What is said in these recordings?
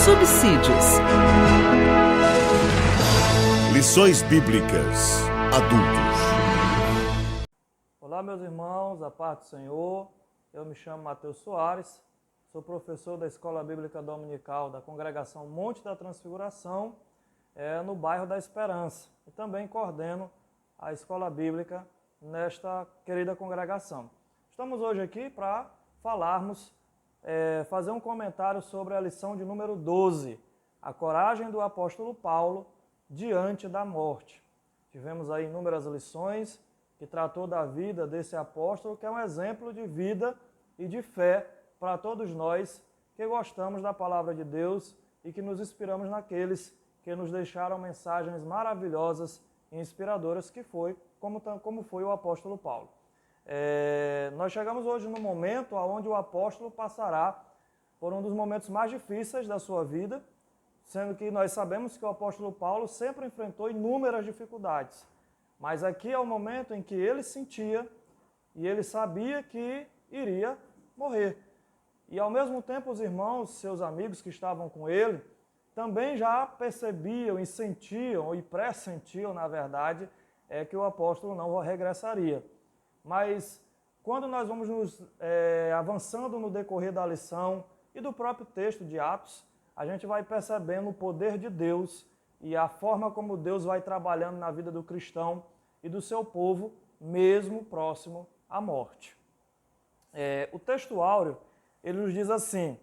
Subsídios. Lições Bíblicas Adultos. Olá, meus irmãos, a paz do Senhor. Eu me chamo Matheus Soares, sou professor da Escola Bíblica Dominical da Congregação Monte da Transfiguração, no bairro da Esperança. E também coordeno a Escola Bíblica nesta querida congregação. Estamos hoje aqui para fazer um comentário sobre a lição de número 12, a coragem do apóstolo Paulo diante da morte. Tivemos aí inúmeras lições que tratou da vida desse apóstolo, que é um exemplo de vida e de fé para todos nós que gostamos da palavra de Deus e que nos inspiramos naqueles que nos deixaram mensagens maravilhosas e inspiradoras, como foi o apóstolo Paulo. Nós chegamos hoje no momento onde o apóstolo passará por um dos momentos mais difíceis da sua vida, sendo que nós sabemos que o apóstolo Paulo sempre enfrentou inúmeras dificuldades. Mas aqui é o momento em que ele sentia e ele sabia que iria morrer. E ao mesmo tempo os irmãos, seus amigos que estavam com ele, também já percebiam e sentiam, e pressentiam, na verdade, que o apóstolo não regressaria. Mas quando nós vamos avançando no decorrer da lição e do próprio texto de Atos, a gente vai percebendo o poder de Deus e a forma como Deus vai trabalhando na vida do cristão e do seu povo, mesmo próximo à morte. O texto áureo, ele nos diz assim: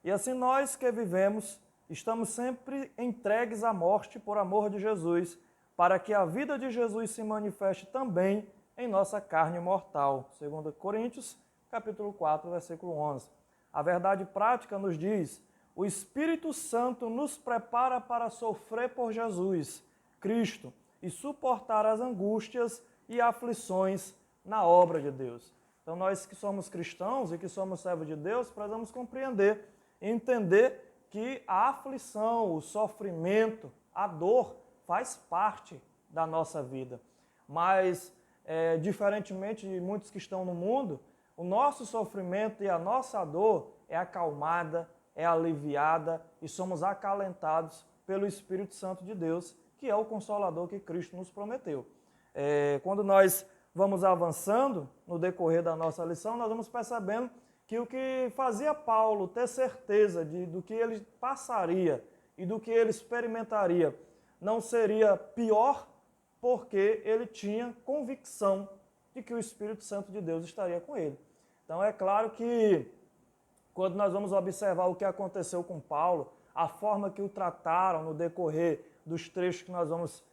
e assim nós que vivemos, estamos sempre entregues à morte por amor de Jesus, para que a vida de Jesus se manifeste também em nossa carne mortal. 2 Coríntios, capítulo 4, versículo 11. A verdade prática nos diz: o Espírito Santo nos prepara para sofrer por Jesus, Cristo, e suportar as angústias e aflições na obra de Deus. Então nós que somos cristãos e que somos servos de Deus, precisamos compreender e entender que a aflição, o sofrimento, a dor faz parte da nossa vida. Mas, diferentemente de muitos que estão no mundo, o nosso sofrimento e a nossa dor é acalmada, é aliviada e somos acalentados pelo Espírito Santo de Deus, que é o Consolador que Cristo nos prometeu. Quando nós vamos avançando no decorrer da nossa lição, nós vamos percebendo que o que fazia Paulo ter certeza do que ele passaria e do que ele experimentaria não seria pior, porque ele tinha convicção de que o Espírito Santo de Deus estaria com ele. Então é claro que quando nós vamos observar o que aconteceu com Paulo, a forma que o trataram no decorrer dos trechos que nós vamos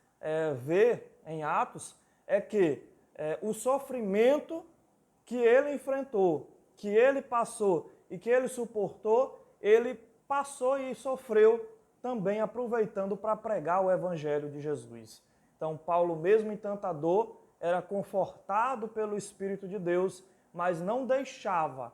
ver em Atos, é que o sofrimento que ele enfrentou, que ele passou e que ele suportou, ele passou e sofreu também aproveitando para pregar o Evangelho de Jesus. Então Paulo, mesmo em tanta dor, era confortado pelo Espírito de Deus, mas não deixava,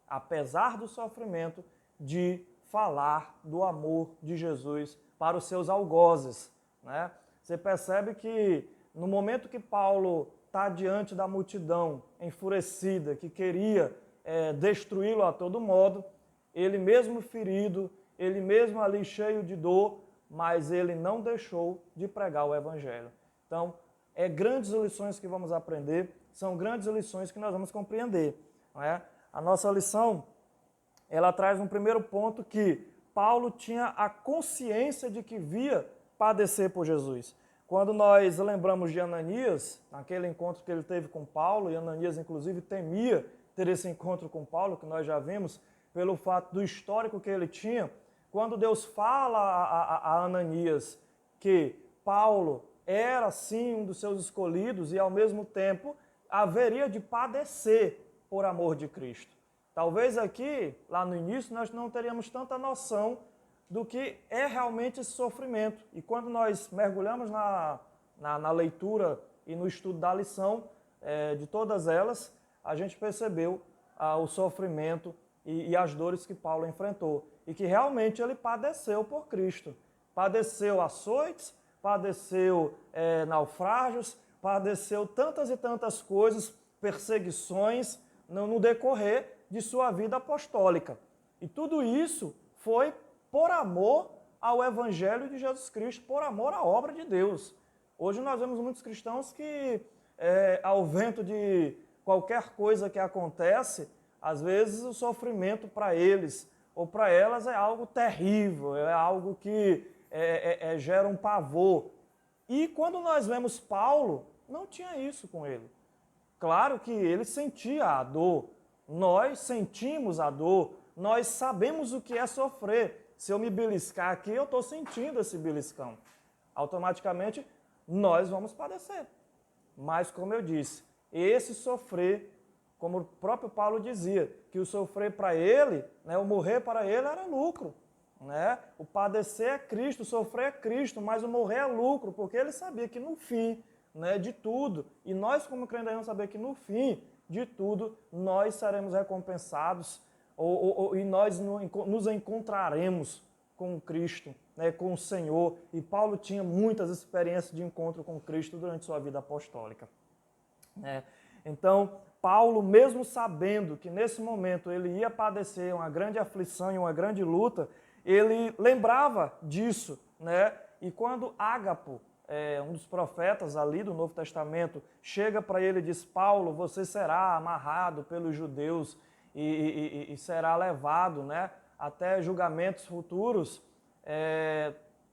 apesar do sofrimento, de falar do amor de Jesus para os seus algozes, né? Você percebe que no momento que Paulo está diante da multidão enfurecida, que queria destruí-lo a todo modo, ele mesmo ferido, ele mesmo ali cheio de dor, mas ele não deixou de pregar o Evangelho. Então, grandes lições que vamos aprender, são grandes lições que nós vamos compreender, não é? A nossa lição, ela traz um primeiro ponto que Paulo tinha a consciência de que via padecer por Jesus. Quando nós lembramos de Ananias, naquele encontro que ele teve com Paulo, e Ananias inclusive temia ter esse encontro com Paulo, que nós já vimos, pelo fato do histórico que ele tinha, quando Deus fala a Ananias que Paulo era sim um dos seus escolhidos e ao mesmo tempo haveria de padecer por amor de Cristo. Talvez aqui, lá no início, nós não teríamos tanta noção do que é realmente esse sofrimento. E quando nós mergulhamos na leitura e no estudo da lição, de todas elas, a gente percebeu o sofrimento e as dores que Paulo enfrentou. E que realmente ele padeceu por Cristo. Padeceu açoites, padeceu naufrágios, padeceu tantas e tantas coisas, perseguições, no decorrer de sua vida apostólica. E tudo isso foi por amor ao Evangelho de Jesus Cristo, por amor à obra de Deus. Hoje nós vemos muitos cristãos que, ao vento de qualquer coisa que acontece, às vezes o sofrimento para eles ou para elas é algo terrível, é algo que gera um pavor. E quando nós vemos Paulo, não tinha isso com ele. Claro que ele sentia a dor, nós sentimos a dor, nós sabemos o que é sofrer. Se eu me beliscar aqui, eu estou sentindo esse beliscão. Automaticamente, nós vamos padecer. Mas, como eu disse, esse sofrer, como o próprio Paulo dizia, que o sofrer para ele, né, o morrer para ele era lucro. Né? O padecer é Cristo, o sofrer é Cristo, mas o morrer é lucro, porque ele sabia que no fim, né, de tudo, e nós como crentes devemos saber que no fim de tudo, nós seremos recompensados e nós nos encontraremos com Cristo, né, com o Senhor. E Paulo tinha muitas experiências de encontro com Cristo durante sua vida apostólica. Então, Paulo, mesmo sabendo que nesse momento ele ia padecer uma grande aflição e uma grande luta, ele lembrava disso, né? E quando Ágapo, um dos profetas ali do Novo Testamento, chega para ele e diz: Paulo, você será amarrado pelos judeus e será levado, né, até julgamentos futuros,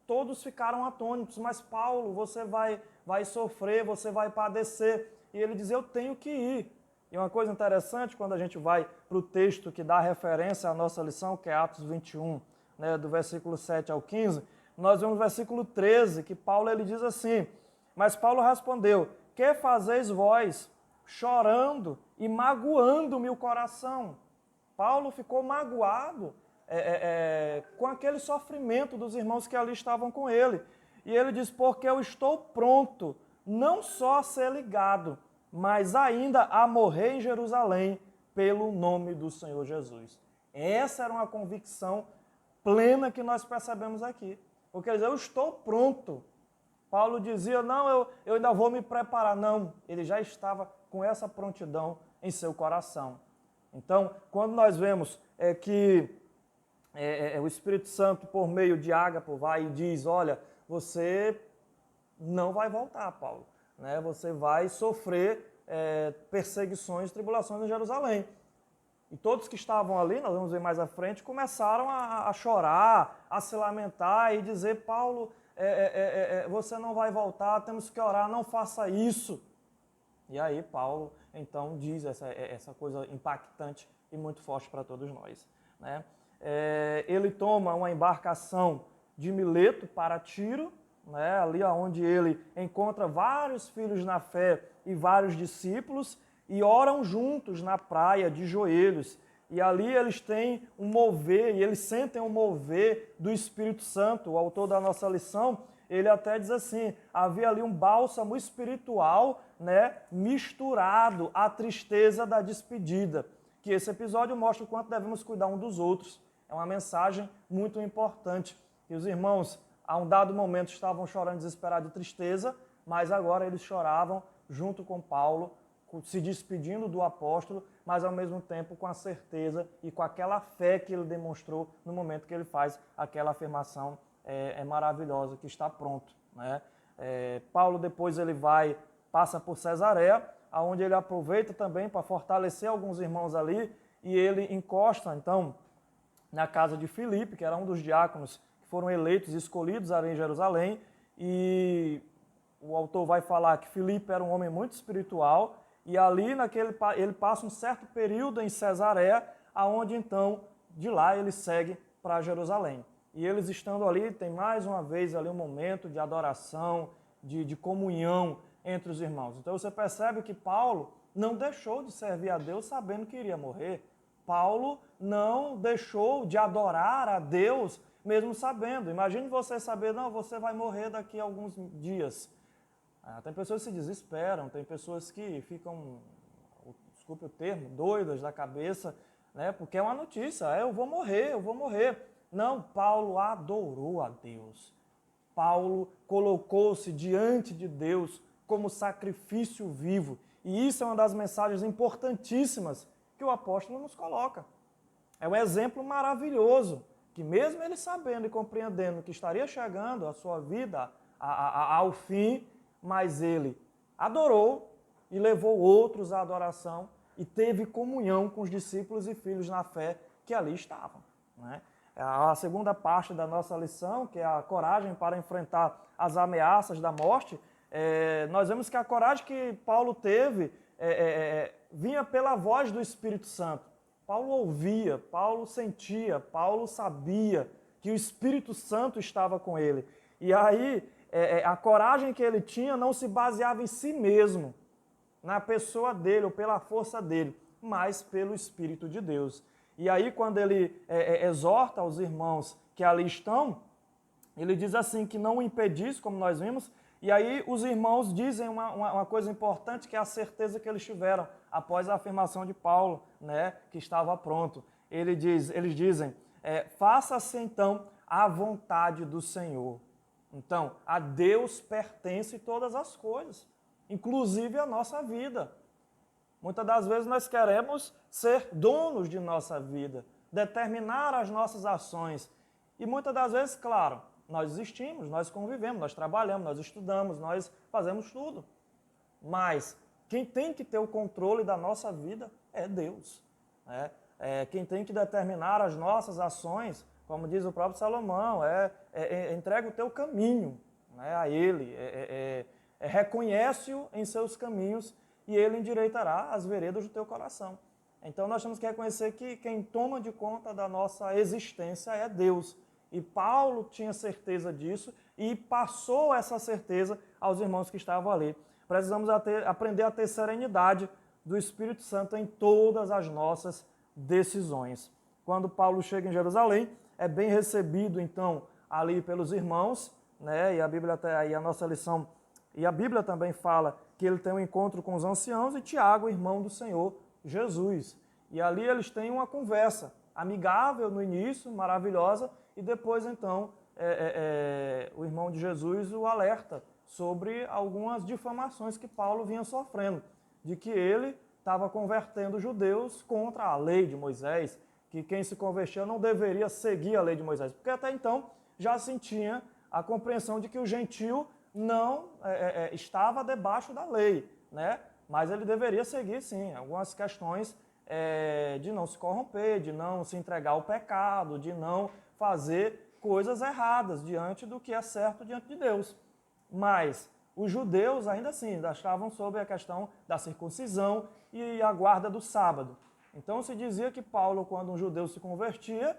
todos ficaram atônitos. Mas Paulo, você vai sofrer, você vai padecer. E ele diz: eu tenho que ir. E uma coisa interessante, quando a gente vai para o texto que dá referência à nossa lição, que é Atos 21, né, do versículo 7 ao 15, nós vemos no versículo 13, que Paulo ele diz assim: mas Paulo respondeu: que fazeis vós, chorando e magoando-me o coração? Paulo ficou magoado com aquele sofrimento dos irmãos que ali estavam com ele. E ele diz: porque eu estou pronto, não só a ser ligado, mas ainda a morrer em Jerusalém pelo nome do Senhor Jesus. Essa era uma convicção plena que nós percebemos aqui. Porque quer dizer, eu estou pronto. Paulo dizia: não, eu ainda vou me preparar. Não, ele já estava com essa prontidão em seu coração. Então, quando nós vemos que o Espírito Santo, por meio de Ágapo, vai e diz: olha, você não vai voltar, Paulo, né? Você vai sofrer perseguições, tribulações em Jerusalém. E todos que estavam ali, nós vamos ver mais à frente, começaram a chorar, a se lamentar e dizer: Paulo, você não vai voltar, temos que orar, não faça isso. E aí Paulo, então, diz essa coisa impactante e muito forte para todos nós, né? Ele toma uma embarcação de Mileto para Tiro, né, ali onde ele encontra vários filhos na fé e vários discípulos, e oram juntos na praia de joelhos. E ali eles têm um mover, e eles sentem um mover do Espírito Santo. O autor da nossa lição, ele até diz assim: havia ali um bálsamo espiritual, né, misturado à tristeza da despedida. Que esse episódio mostra o quanto devemos cuidar um dos outros. É uma mensagem muito importante. E os irmãos, a um dado momento, estavam chorando desesperados de tristeza, mas agora eles choravam junto com Paulo, se despedindo do apóstolo, mas ao mesmo tempo com a certeza e com aquela fé que ele demonstrou no momento que ele faz aquela afirmação maravilhosa, que está pronto, né? Paulo depois ele passa por Cesareia, onde ele aproveita também para fortalecer alguns irmãos ali, e ele encosta então na casa de Filipe, que era um dos diáconos que foram eleitos e escolhidos ali em Jerusalém, e o autor vai falar que Filipe era um homem muito espiritual, e ali ele passa um certo período em Cesareia, aonde então de lá ele segue para Jerusalém. E eles estando ali, tem mais uma vez ali um momento de adoração, de comunhão entre os irmãos. Então você percebe que Paulo não deixou de servir a Deus sabendo que iria morrer. Paulo não deixou de adorar a Deus mesmo sabendo. Imagine você saber: não, você vai morrer daqui a alguns dias. Tem pessoas que se desesperam, tem pessoas que ficam, desculpe o termo, doidas da cabeça, né? Porque é uma notícia: eu vou morrer, eu vou morrer. Não, Paulo adorou a Deus. Paulo colocou-se diante de Deus como sacrifício vivo. E isso é uma das mensagens importantíssimas que o apóstolo nos coloca. É um exemplo maravilhoso que mesmo ele sabendo e compreendendo que estaria chegando a sua vida ao fim, mas ele adorou e levou outros à adoração e teve comunhão com os discípulos e filhos na fé que ali estavam, né? A segunda parte da nossa lição, que é a coragem para enfrentar as ameaças da morte, nós vemos que a coragem que Paulo teve vinha pela voz do Espírito Santo. Paulo ouvia, Paulo sentia, Paulo sabia que o Espírito Santo estava com ele. E aí, a coragem que ele tinha não se baseava em si mesmo, na pessoa dele ou pela força dele, mas pelo Espírito de Deus. E aí, quando ele exorta os irmãos que ali estão, ele diz assim, que não o impedisse, como nós vimos, e aí os irmãos dizem uma coisa importante, que é a certeza que eles tiveram após a afirmação de Paulo, né, que estava pronto. Eles dizem, faça-se então a vontade do Senhor. Então, a Deus pertence todas as coisas, inclusive a nossa vida. Muitas das vezes nós queremos ser donos de nossa vida, determinar as nossas ações. E muitas das vezes, claro, nós existimos, nós convivemos, nós trabalhamos, nós estudamos, nós fazemos tudo. Mas quem tem que ter o controle da nossa vida é Deus, né? Quem tem que determinar as nossas ações, como diz o próprio Salomão, entrega o teu caminho, né, a Ele, reconhece-o em seus caminhos e Ele endireitará as veredas do teu coração. Então nós temos que reconhecer que quem toma de conta da nossa existência é Deus. E Paulo tinha certeza disso e passou essa certeza aos irmãos que estavam ali. Precisamos aprender a ter serenidade do Espírito Santo em todas as nossas decisões. Quando Paulo chega em Jerusalém, é bem recebido então ali pelos irmãos, né? E a Bíblia aí a nossa lição e a Bíblia também fala que ele tem um encontro com os anciãos e Tiago, irmão do Senhor Jesus. E ali eles têm uma conversa amigável no início, maravilhosa, e depois então o irmão de Jesus o alerta sobre algumas difamações que Paulo vinha sofrendo, de que ele estava convertendo judeus contra a lei de Moisés, que quem se convertia não deveria seguir a lei de Moisés, porque até então já se tinha a compreensão de que o gentio não estava debaixo da lei, né? Mas ele deveria seguir, sim, algumas questões de não se corromper, de não se entregar ao pecado, de não fazer coisas erradas diante do que é certo diante de Deus. Mas os judeus ainda assim ainda estavam sob a questão da circuncisão e a guarda do sábado. Então se dizia que Paulo, quando um judeu se convertia,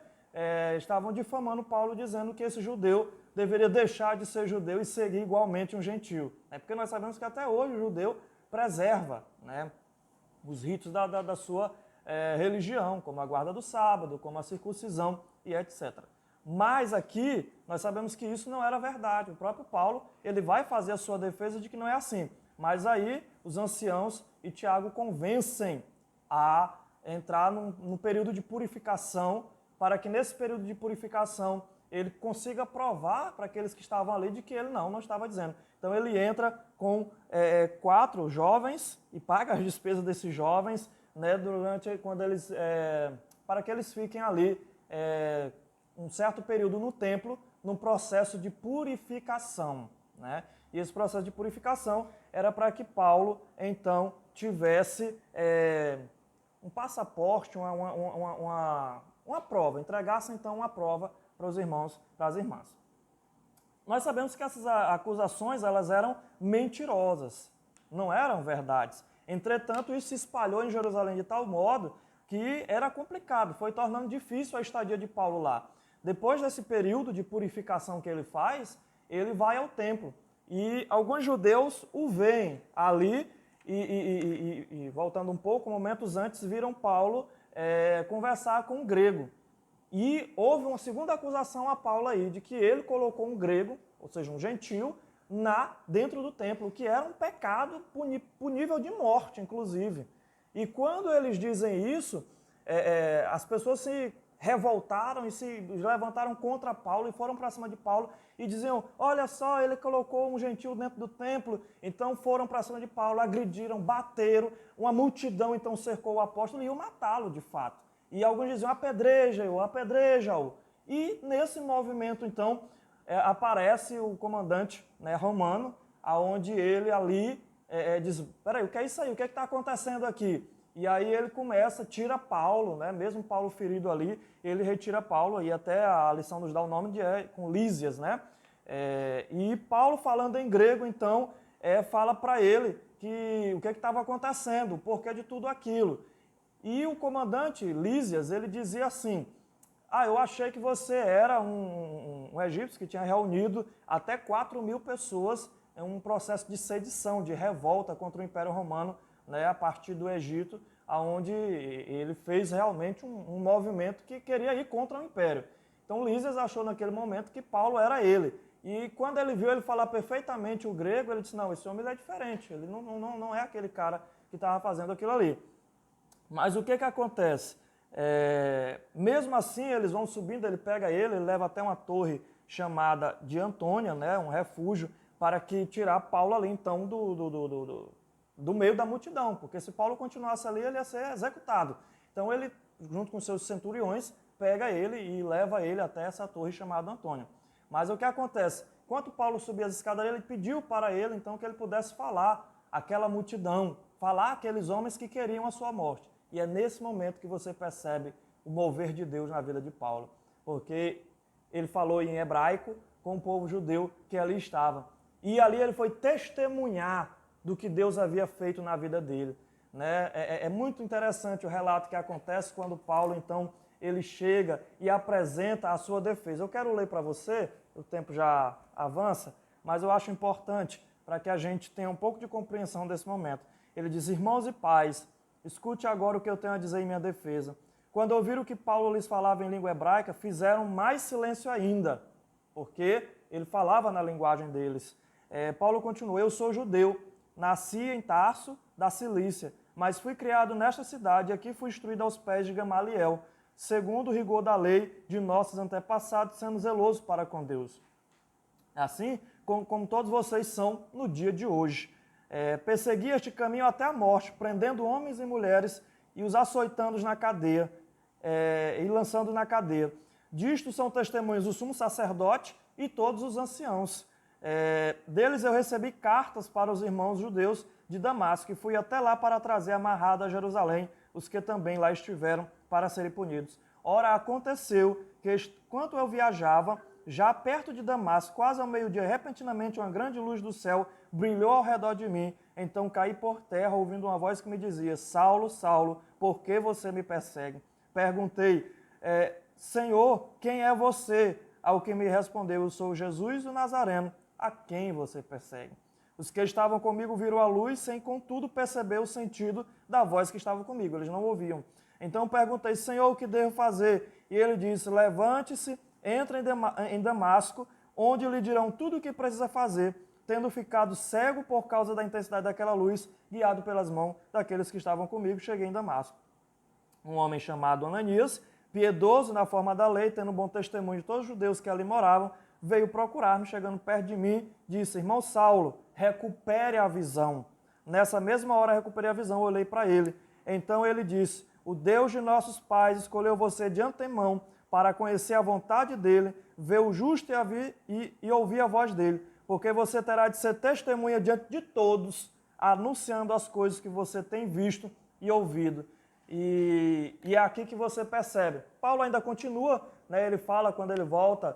estavam difamando Paulo, dizendo que esse judeu deveria deixar de ser judeu e seguir igualmente um gentio. Porque nós sabemos que até hoje o judeu preserva, né, os ritos da sua religião, como a guarda do sábado, como a circuncisão e etc. Mas aqui nós sabemos que isso não era verdade. O próprio Paulo ele vai fazer a sua defesa de que não é assim. Mas aí os anciãos e Tiago convencem a entrar num período de purificação, para que nesse período de purificação ele consiga provar para aqueles que estavam ali de que ele não estava dizendo. Então ele entra com 4 jovens e paga as despesas desses jovens, né, para que eles fiquem ali um certo período no templo, num processo de purificação, né? E esse processo de purificação era para que Paulo, então, tivesse um passaporte, uma prova, entregasse, então, uma prova para os irmãos, para as irmãs. Nós sabemos que essas acusações, elas eram mentirosas, não eram verdades. Entretanto, isso se espalhou em Jerusalém de tal modo que era complicado, foi tornando difícil a estadia de Paulo lá. Depois desse período de purificação que ele faz, ele vai ao templo. E alguns judeus o veem ali e voltando um pouco, momentos antes, viram Paulo conversar com um grego. E houve uma segunda acusação a Paulo aí, de que ele colocou um grego, ou seja, um gentio, dentro do templo, que era um pecado punível de morte, inclusive. E quando eles dizem isso, as pessoas se revoltaram e se levantaram contra Paulo e foram para cima de Paulo e diziam, olha só, ele colocou um gentio dentro do templo. Então foram para cima de Paulo, agrediram, bateram, uma multidão então cercou o apóstolo e iam matá-lo de fato. E alguns diziam, apedreja-o, apedreja-o. E nesse movimento, então, aparece o comandante, né, romano, aonde ele ali diz, peraí, o que é isso aí? O que está acontecendo aqui? E aí ele começa, tira Paulo, né, mesmo Paulo ferido ali, ele retira Paulo, e até a lição nos dá o nome com Lísias, né? E Paulo, falando em grego, então, fala para ele o que estava acontecendo, o porquê de tudo aquilo. E o comandante Lísias, ele dizia assim, eu achei que você era um egípcio que tinha reunido até 4.000 pessoas em um processo de sedição, de revolta contra o Império Romano, né, a partir do Egito, onde ele fez realmente um movimento que queria ir contra o Império. Então Lísias achou naquele momento que Paulo era ele. E quando ele viu ele falar perfeitamente o grego, ele disse, não, esse homem é diferente, ele não é aquele cara que estava fazendo aquilo ali. Mas o que acontece? Mesmo assim, eles vão subindo, ele pega ele leva até uma torre chamada de Antônia, né, um refúgio, para que tirar Paulo ali, então, do meio da multidão, porque se Paulo continuasse ali, ele ia ser executado. Então ele, junto com seus centuriões, pega ele e leva ele até essa torre chamada Antônia. Mas o que acontece? Enquanto Paulo subia as escadarias, ele pediu para ele, então, que ele pudesse falar àquela multidão, falar àqueles homens que queriam a sua morte. E é nesse momento que você percebe o mover de Deus na vida de Paulo, porque ele falou em hebraico com o povo judeu que ali estava. E ali ele foi testemunhar do que Deus havia feito na vida dele. Né? É muito interessante o relato que acontece quando Paulo, então, ele chega e apresenta a sua defesa. Eu quero ler para você, o tempo já avança, mas eu acho importante para que a gente tenha um pouco de compreensão desse momento. Ele diz, irmãos e pais, escute agora o que eu tenho a dizer em minha defesa. Quando ouviram que Paulo lhes falava em língua hebraica, fizeram mais silêncio ainda, porque ele falava na linguagem deles. Paulo continua, eu sou judeu, nasci em Tarso, da Cilícia, mas fui criado nesta cidade e aqui fui instruído aos pés de Gamaliel, segundo o rigor da lei de nossos antepassados, sendo zeloso para com Deus. Assim como todos vocês são no dia de hoje. Persegui este caminho até a morte, prendendo homens e mulheres e os açoitando na cadeia e lançando na cadeia. Disto são testemunhos o sumo sacerdote e todos os anciãos. Deles eu recebi cartas para os irmãos judeus de Damasco e fui até lá para trazer amarrado a Jerusalém os que também lá estiveram para serem punidos. Ora, aconteceu que, enquanto eu viajava, já perto de Damasco, quase ao meio-dia, repentinamente uma grande luz do céu brilhou ao redor de mim. Então caí por terra, ouvindo uma voz que me dizia, Saulo, Saulo, por que você me persegue? Perguntei, Senhor, quem é você? Ao que me respondeu, eu sou Jesus o Nazareno, a quem você persegue? Os que estavam comigo viram a luz, sem contudo perceber o sentido da voz que estava comigo, eles não ouviam. Então perguntei, Senhor, o que devo fazer? E ele disse, levante-se, entre em Damasco, onde lhe dirão tudo o que precisa fazer, tendo ficado cego por causa da intensidade daquela luz, guiado pelas mãos daqueles que estavam comigo, cheguei em Damasco. Um homem chamado Ananias, piedoso na forma da lei, tendo bom testemunho de todos os judeus que ali moravam, veio procurar-me, chegando perto de mim, disse, irmão Saulo, recupere a visão. Nessa mesma hora recuperei a visão, olhei para ele. Então ele disse, o Deus de nossos pais escolheu você de antemão para conhecer a vontade dele, ver o justo e ouvir a voz dele, porque você terá de ser testemunha diante de todos, anunciando as coisas que você tem visto e ouvido. E é aqui que você percebe. Paulo ainda continua, né, ele fala quando ele volta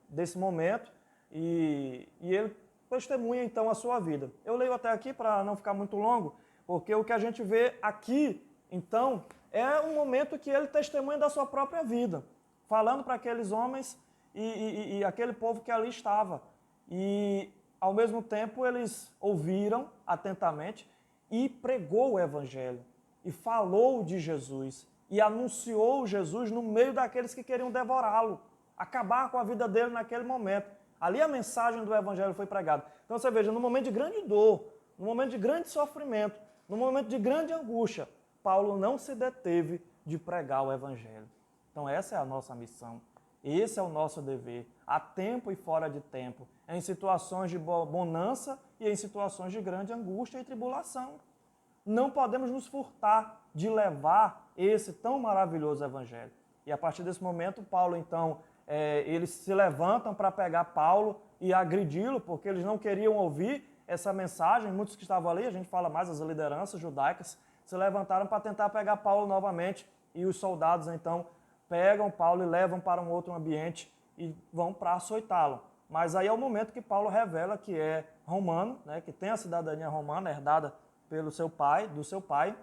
desse momento, e ele testemunha então a sua vida. Eu leio até aqui para não ficar muito longo, porque o que a gente vê aqui, então, é um momento que ele testemunha da sua própria vida, falando para aqueles homens e aquele povo que ali estava. E, ao mesmo tempo, eles ouviram atentamente e pregou o Evangelho, e falou de Jesus, e anunciou Jesus no meio daqueles que queriam devorá-lo, acabar com a vida dele naquele momento. Ali a mensagem do Evangelho foi pregada. Então você veja, no momento de grande dor, no momento de grande sofrimento, no momento de grande angústia, Paulo não se deteve de pregar o Evangelho. Então essa é a nossa missão, esse é o nosso dever, a tempo e fora de tempo, em situações de bonança e em situações de grande angústia e tribulação. Não podemos nos furtar de levar esse tão maravilhoso Evangelho. E E a partir desse momento, Paulo, então, eles se levantam para pegar Paulo e agredi-lo, porque eles não queriam ouvir essa mensagem. Muitos que estavam ali, a gente fala mais, as lideranças judaicas, se levantaram para tentar pegar Paulo novamente. E os soldados, então, pegam Paulo e levam para um outro ambiente e vão para açoitá-lo. Mas aí é o momento que Paulo revela que é romano, né, que tem a cidadania romana herdada pelo seu pai, do seu pai.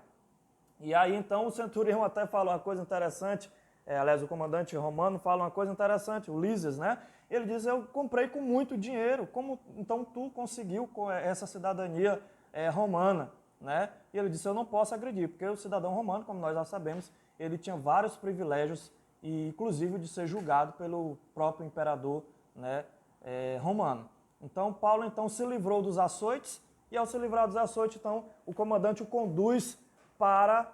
E aí então o centurião até fala uma coisa interessante, aliás, o comandante romano fala uma coisa interessante, o Lísias, né? Ele diz: eu comprei com muito dinheiro, como então tu conseguiu com essa cidadania romana, né? E ele disse: eu não posso agredir, porque o cidadão romano, como nós já sabemos, ele tinha vários privilégios, e inclusive de ser julgado pelo próprio imperador, né, romano. Então Paulo então se livrou dos açoites, e ao se livrar dos açoites, então o comandante o conduz para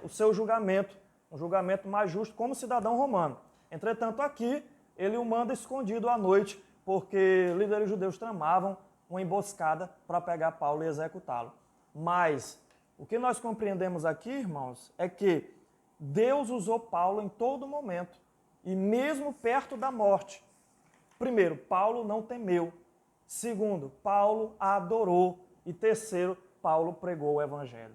o seu julgamento, um julgamento mais justo como cidadão romano. Entretanto, aqui ele o manda escondido à noite, porque líderes judeus tramavam uma emboscada para pegar Paulo e executá-lo. Mas o que nós compreendemos aqui, irmãos, é que Deus usou Paulo em todo momento, e mesmo perto da morte. Primeiro, Paulo não temeu. Segundo, Paulo a adorou. E terceiro, Paulo pregou o evangelho.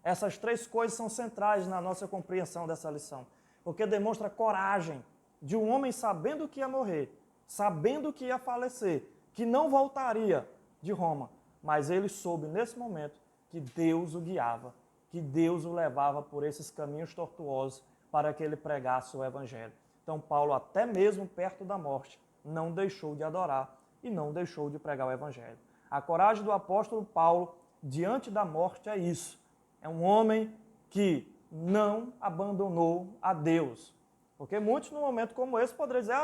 Essas três coisas são centrais na nossa compreensão dessa lição, porque demonstra coragem de um homem sabendo que ia morrer, sabendo que ia falecer, que não voltaria de Roma, mas ele soube nesse momento que Deus o guiava, que Deus o levava por esses caminhos tortuosos para que ele pregasse o evangelho. Então Paulo, até mesmo perto da morte, não deixou de adorar e não deixou de pregar o evangelho. A coragem do apóstolo Paulo diante da morte é isso. É um homem que não abandonou a Deus. Porque muitos, num momento como esse, poderiam dizer: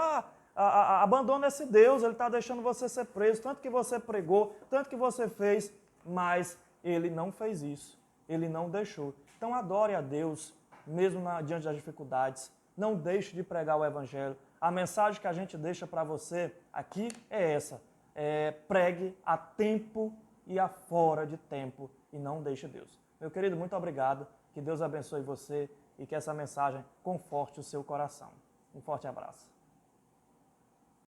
abandona esse Deus, ele está deixando você ser preso, tanto que você pregou, tanto que você fez, mas ele não fez isso, ele não deixou. Então adore a Deus, mesmo diante das dificuldades, não deixe de pregar o evangelho. A mensagem que a gente deixa para você aqui é essa: pregue a tempo e a fora de tempo, e não deixe Deus. Meu querido, muito obrigado, que Deus abençoe você e que essa mensagem conforte o seu coração. Um forte abraço.